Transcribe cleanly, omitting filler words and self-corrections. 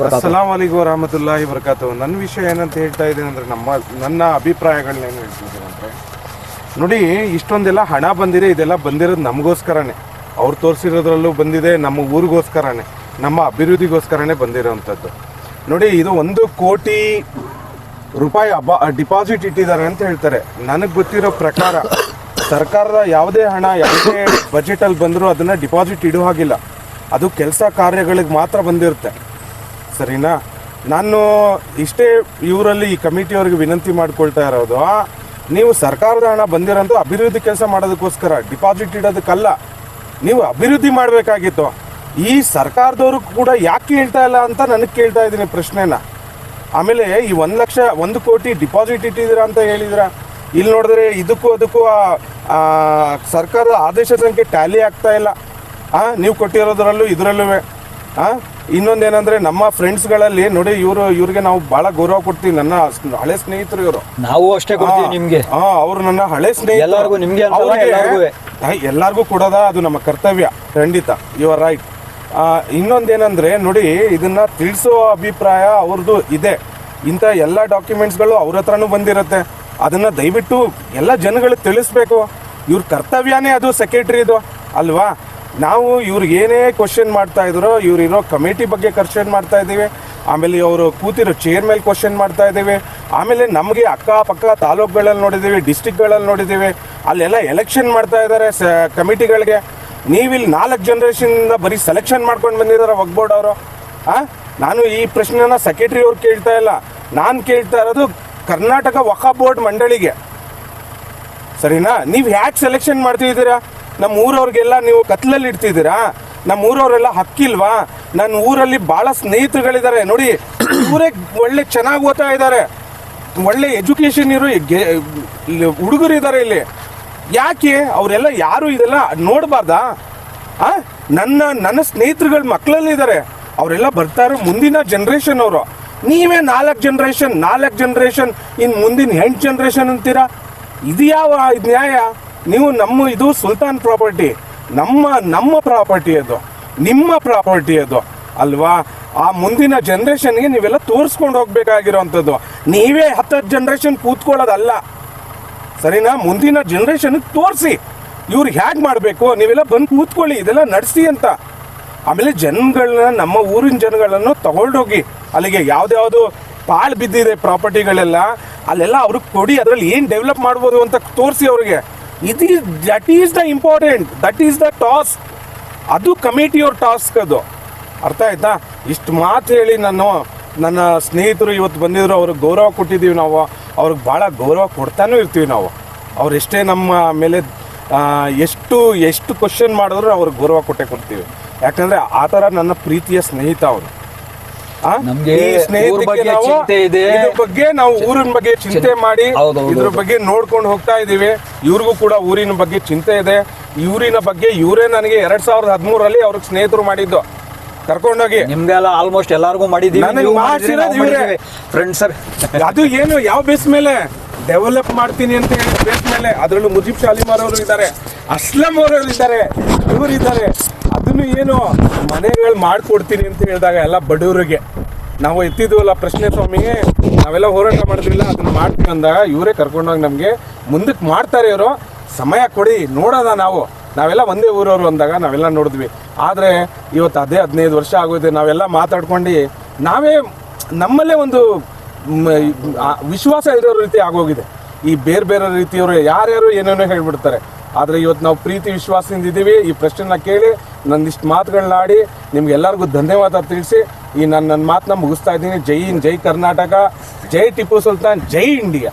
ಅಸ್ಸಲಾಂ ವಲೈಕುಂ ವರಹಮತುಲ್ಲಾಹಿ ವಬರಕಾತುಹು. ನನ್ನ ವಿಷಯ ಏನಂತ ಹೇಳ್ತಾ ಇದ್ದೀನಿ ಅಂದರೆ ನನ್ನ ಅಭಿಪ್ರಾಯಗಳನ್ನ ಏನು ಹೇಳ್ತಿದ್ದೀನಿ ಅಂದರೆ, ನೋಡಿ, ಇಷ್ಟೊಂದೆಲ್ಲ ಹಣ ಬಂದಿದೆ, ಇದೆಲ್ಲ ಬಂದಿರೋದು ನಮಗೋಸ್ಕರನೇ. ಅವ್ರು ತೋರಿಸಿರೋದ್ರಲ್ಲೂ ಬಂದಿದೆ, ನಮ್ಮ ಊರಿಗೋಸ್ಕರನೇ, ನಮ್ಮ ಅಭಿವೃದ್ಧಿಗೋಸ್ಕರನೇ ಬಂದಿರೋವಂಥದ್ದು. ನೋಡಿ, ಇದು 1 ಕೋಟಿ ರೂಪಾಯಿ ಡಿಪಾಸಿಟ್ ಇಟ್ಟಿದ್ದಾರೆ ಅಂತ ಹೇಳ್ತಾರೆ. ನನಗೆ ಗೊತ್ತಿರೋ ಪ್ರಕಾರ ಸರ್ಕಾರದ ಯಾವುದೇ ಹಣ ಯಾವುದೇ ಬಜೆಟಲ್ಲಿ ಬಂದರೂ ಅದನ್ನು ಡಿಪಾಸಿಟ್ ಇಡೋ ಹಾಗಿಲ್ಲ. ಅದು ಕೆಲಸ ಕಾರ್ಯಗಳಿಗೆ ಮಾತ್ರ ಬಂದಿರುತ್ತೆ, ಸರಿನಾ? ನಾನು ಇಷ್ಟೇ ಇವರಲ್ಲಿ ಈ ಕಮಿಟಿಯವ್ರಿಗೆ ವಿನಂತಿ ಮಾಡ್ಕೊಳ್ತಾ ಇರೋದು, ನೀವು ಸರ್ಕಾರದ ಹಣ ಬಂದಿರೋಂಥ ಅಭಿವೃದ್ಧಿ ಕೆಲಸ ಮಾಡೋದಕ್ಕೋಸ್ಕರ, ಡಿಪಾಸಿಟ್ ಇಡೋದಕ್ಕಲ್ಲ. ನೀವು ಅಭಿವೃದ್ಧಿ ಮಾಡಬೇಕಾಗಿತ್ತು. ಈ ಸರ್ಕಾರದವರು ಕೂಡ ಯಾಕೆ ಹೇಳ್ತಾ ಇಲ್ಲ ಅಂತ ನನಗೆ ಕೇಳ್ತಾ ಇದ್ದೀನಿ ಪ್ರಶ್ನೆನ. ಆಮೇಲೆ ಈ 1 ಕೋಟಿ ಡಿಪಾಸಿಟ್ ಇಟ್ಟಿದ್ದೀರಾ ಅಂತ ಹೇಳಿದ್ರ, ಇಲ್ಲಿ ನೋಡಿದ್ರೆ ಅದಕ್ಕೂ ಸರ್ಕಾರದ ಆದೇಶ ಸಂಖ್ಯೆ ಟ್ಯಾಲಿ ಆಗ್ತಾ ಇಲ್ಲ. ನೀವು ಕೊಟ್ಟಿರೋದ್ರಲ್ಲೂ ಇದರಲ್ಲೂ. ಇನ್ನೊಂದೇನಂದ್ರೆ, ನಮ್ಮ ಫ್ರೆಂಡ್ಸ್ಗಳಲ್ಲಿ ನೋಡಿ, ಇವ್ರಿಗೆ ನಾವು ಬಹಳ ಗೌರವ ಕೊಡ್ತೀವಿ. ನನ್ನ ಹಳೆ ಸ್ನೇಹಿತರು ಇವರು, ನಾವು ಅಷ್ಟೇ ಕೊಡ್ತೀವಿ ನಿಮ್ಗೆ. ಅವರು ನನ್ನ ಹಳೆ ಸ್ನೇಹಿತರು, ಎಲ್ಲರಿಗೂ ಕೊಡೋದ ಅದು ನಮ್ಮ ಕರ್ತವ್ಯ, ಖಂಡಿತ. You are right. ಇನ್ನೊಂದೇನಂದ್ರೆ, ನೋಡಿ, ಇದನ್ನ ತಿಳಿಸೋ ಅಭಿಪ್ರಾಯ ಅವ್ರದ್ದು ಇದೆ. ಇಂಥ ಎಲ್ಲ ಡಾಕ್ಯುಮೆಂಟ್ಸ್ಗಳು ಅವ್ರ ಹತ್ರನೂ ಬಂದಿರುತ್ತೆ. ಅದನ್ನ ದಯವಿಟ್ಟು ಎಲ್ಲ ಜನಗಳಿಗೆ ತಿಳಿಸ್ಬೇಕು. ಇವ್ರ ಕರ್ತವ್ಯನೇ ಅದು, ಸೆಕ್ರೆಟರಿದು ಅಲ್ವಾ? ನಾವು ಇವ್ರಿಗೆ ಏನೇ ಕ್ವಶನ್ ಮಾಡ್ತಾ ಇದ್ರು, ಇವ್ರಿರೋ ಕಮಿಟಿ ಬಗ್ಗೆ ಕ್ವಶನ್ ಮಾಡ್ತಾ ಇದ್ದೀವಿ. ಆಮೇಲೆ ಅವರು ಕೂತಿರೋ ಚೇರ್ ಮೇಲೆ ಕ್ವಶನ್ ಮಾಡ್ತಾ ಇದ್ದೀವಿ. ಆಮೇಲೆ ನಮಗೆ ಅಕ್ಕಪಕ್ಕ ತಾಲೂಕುಗಳಲ್ಲಿ ನೋಡಿದ್ದೀವಿ, ಡಿಸ್ಟಿಕ್ಗಳಲ್ಲಿ ನೋಡಿದ್ದೀವಿ, ಅಲ್ಲೆಲ್ಲ ಎಲೆಕ್ಷನ್ ಮಾಡ್ತಾ ಇದ್ದಾರೆ ಕಮಿಟಿಗಳಿಗೆ. ನೀವಿಲ್ಲಿ 4 ಜನರೇಷನ್ನಿಂದ ಬರೀ ಸೆಲೆಕ್ಷನ್ ಮಾಡ್ಕೊಂಡು ಬಂದಿದ್ದಾರೆ ವಕ್ಫ್ ಬೋರ್ಡ್ ಅವರು. ನಾನು ಈ ಪ್ರಶ್ನೆನ ಸೆಕ್ರೆಟರಿ ಅವ್ರು ಕೇಳ್ತಾ ಇಲ್ಲ, ನಾನು ಕೇಳ್ತಾ ಇರೋದು ಕರ್ನಾಟಕ ವಕ್ಫ್ ಬೋರ್ಡ್ ಮಂಡಳಿಗೆ, ಸರಿನಾ? ನೀವು ಯಾಕೆ ಸೆಲೆಕ್ಷನ್ ಮಾಡ್ತಿದ್ದೀರಾ? ನಮ್ಮ ಊರವ್ರಿಗೆಲ್ಲ ನೀವು ಕತ್ಲಲ್ಲಿ ಇಡ್ತಿದ್ದೀರಾ? ನಮ್ಮ ಊರವರೆಲ್ಲ ಹಕ್ಕಿಲ್ವಾ? ನನ್ನ ಊರಲ್ಲಿ ಭಾಳ ಸ್ನೇಹಿತರುಗಳಿದ್ದಾರೆ ನೋಡಿ, ಊರೇ ಒಳ್ಳೆ ಚೆನ್ನಾಗಿ ಓದ್ತಾ ಇದ್ದಾರೆ, ಒಳ್ಳೆ ಎಜುಕೇಷನ್ ಇರೋ ಹುಡುಗರಿದ್ದಾರೆ ಇಲ್ಲಿ. ಯಾಕೆ ಅವರೆಲ್ಲ ಯಾರು ಇದೆಲ್ಲ ನೋಡಬಾರ್ದಾ? ನನ್ನ ಸ್ನೇಹಿತರುಗಳ ಮಕ್ಕಳಲ್ಲಿದ್ದಾರೆ, ಅವರೆಲ್ಲ ಬರ್ತಾರೆ ಮುಂದಿನ ಜನ್ರೇಷನ್ ಅವರು. ನೀವೇ 4 ಜನರೇಷನ್ ಇನ್ನು ಮುಂದಿನ 8 ಜನರೇಷನ್ ಅಂತೀರಾ? ಇದು ಯಾವ ನ್ಯಾಯ? ನೀವು ಇದು ಸುಲ್ತಾನ್ ಪ್ರಾಪರ್ಟಿ, ನಮ್ಮ ಪ್ರಾಪರ್ಟಿ ಅದು, ನಿಮ್ಮ ಪ್ರಾಪರ್ಟಿ ಅದು ಅಲ್ವಾ? ಆ ಮುಂದಿನ ಜನ್ರೇಷನ್ಗೆ ನೀವೆಲ್ಲ ತೋರಿಸ್ಕೊಂಡು ಹೋಗ್ಬೇಕಾಗಿರೋವಂಥದ್ದು. ನೀವೇ 10 ಜನರೇಷನ್ ಕೂತ್ಕೊಳ್ಳೋದಲ್ಲ, ಸರಿನಾ? ಮುಂದಿನ ಜನ್ರೇಷನ್ಗೆ ತೋರಿಸಿ ಇವ್ರು ಹೇಗೆ ಮಾಡಬೇಕು, ನೀವೆಲ್ಲ ಬಂದು ಕೂತ್ಕೊಳ್ಳಿ, ಇದೆಲ್ಲ ನಡೆಸಿ ಅಂತ. ಆಮೇಲೆ ಜನಗಳನ್ನ, ನಮ್ಮ ಊರಿನ ಜನಗಳನ್ನು ತಗೊಂಡೋಗಿ ಅಲ್ಲಿಗೆ ಯಾವ್ದು ಪಾಳು ಬಿದ್ದಿದೆ ಪ್ರಾಪರ್ಟಿಗಳೆಲ್ಲ, ಅಲ್ಲೆಲ್ಲ ಅವ್ರಿಗೆ ಕೊಡಿ, ಅದರಲ್ಲಿ ಏನು ಡೆವಲಪ್ ಮಾಡ್ಬೋದು ಅಂತ ತೋರಿಸಿ ಅವ್ರಿಗೆ. That is the important, that is the task. ಅದು ಕಮಿಟಿಯವ್ರ ಟಾಸ್ಕ್ ಅದು. ಅರ್ಥ ಆಯ್ತಾ? ಇಷ್ಟು ಮಾತು ಹೇಳಿ ನನ್ನ ಸ್ನೇಹಿತರು ಇವತ್ತು ಬಂದಿದ್ರು, ಅವ್ರಿಗೆ ಗೌರವ ಕೊಟ್ಟಿದ್ದೀವಿ ನಾವು. ಅವ್ರಿಗೆ ಭಾಳ ಗೌರವ ಕೊಡ್ತಾನೂ ಇರ್ತೀವಿ ನಾವು. ಅವರೆಷ್ಟೇ ನಮ್ಮ ಮೇಲೆ ಎಷ್ಟು ಕ್ವಶನ್ ಮಾಡಿದ್ರು ಅವ್ರಿಗೆ ಗೌರವ ಕೊಟ್ಟೆ ಕೊಡ್ತೀವಿ. ಯಾಕಂದರೆ ಆ ಥರ ನನ್ನ ಪ್ರೀತಿಯ ಸ್ನೇಹಿತ ಅವರು. ಇದ್ರ ಬಗ್ಗೆ ನಾವು ಊರಿನ ಬಗ್ಗೆ ಚಿಂತೆ ಮಾಡಿ ಇದ್ರ ಬಗ್ಗೆ ನೋಡ್ಕೊಂಡು ಹೋಗ್ತಾ ಇದೀವಿ. ಇವ್ರಿಗೂ ಕೂಡ ಊರಿನ ಬಗ್ಗೆ ಚಿಂತೆ ಇದೆ. ಊರಿನ ಬಗ್ಗೆ ಇವರೇ ನನಗೆ 2013ರಲ್ಲಿ ಅವ್ರಿಗೆ ಸ್ನೇಹಿತರು ಮಾಡಿದ್ದು, ಕರ್ಕೊಂಡೋಗಿ. ನಿಮ್ಗೆಲ್ಲ ಆಲ್ಮೋಸ್ಟ್ ಎಲ್ಲಾರ್ಗು ಮಾಡಿದೀವಿ. ಅದು ಏನು ಯಾವ ಬೇಸ್ ಮೇಲೆ ಡೆವಲಪ್ ಮಾಡ್ತೀನಿ ಅಂತ ಹೇಳಿ ಬೇಸ್ ಮೇಲೆ. ಅದರಲ್ಲೂ ಮುಜೀಬ್ ಶಾಲಿಮಾರ್ ಅವರು ಇದ್ದಾರೆ, ಅಸ್ಲಂ ಅವರು ಇದ್ದಾರೆ, ಇವರಿದ್ದಾರೆ. ಅದನ್ನು ಏನು ಮನೆಗಳು ಮಾಡಿಕೊಡ್ತೀನಿ ಅಂತ ಹೇಳಿದಾಗ ಎಲ್ಲ ಬಡವರಿಗೆ ನಾವು ಎತ್ತಿದ್ವಲ್ಲ ಪ್ರಶ್ನೆ, ಸ್ವಾಮಿ ನಾವೆಲ್ಲ ಹೋರಾಟ ಮಾಡಿದ್ವಿಲ್ಲ, ಅದನ್ನ ಮಾಡ್ತೀವಿ ಅಂದಾಗ ಇವರೇ ಕರ್ಕೊಂಡೋಗಿ ನಮಗೆ ಮುಂದಕ್ಕೆ ಮಾಡ್ತಾರೆ. ಇವರು ಸಮಯ ಕೊಡಿ, ನೋಡೋದ. ನಾವೆಲ್ಲ ಒಂದೇ ಊರವರು ಅಂದಾಗ ನಾವೆಲ್ಲ ನೋಡಿದ್ವಿ. ಆದರೆ ಇವತ್ತು ಅದೇ 15 ವರ್ಷ ಆಗೋದೆ. ನಾವೆಲ್ಲ ಮಾತಾಡ್ಕೊಂಡು ನಮ್ಮಲ್ಲೇ ಒಂದು ವಿಶ್ವಾಸ ಇರೋ ರೀತಿ ಆಗೋಗಿದೆ. ಈ ಬೇರೆ ರೀತಿಯವರು ಯಾರ್ಯಾರು ಏನೇನೋ ಹೇಳ್ಬಿಡ್ತಾರೆ. ಆದರೆ ಇವತ್ತು ನಾವು ಪ್ರೀತಿ ವಿಶ್ವಾಸದಿಂದ ಇದ್ದೀವಿ. ಈ ಪ್ರಶ್ನೆನ ಕೇಳಿ ನಂದಿಷ್ಟು ಮಾತುಗಳನ್ನ ಆಡಿ ನಿಮ್ಗೆಲ್ಲರಿಗೂ ಧನ್ಯವಾದ ತಿಳಿಸಿ ಈ ನನ್ನ ಮಾತನ್ನ ಮುಗಿಸ್ತಾ ಇದ್ದೀನಿ. ಜೈ ಹಿಂದ್, ಜೈ ಕರ್ನಾಟಕ, ಜೈ ಟಿಪ್ಪು ಸುಲ್ತಾನ್, ಜೈ ಇಂಡಿಯಾ.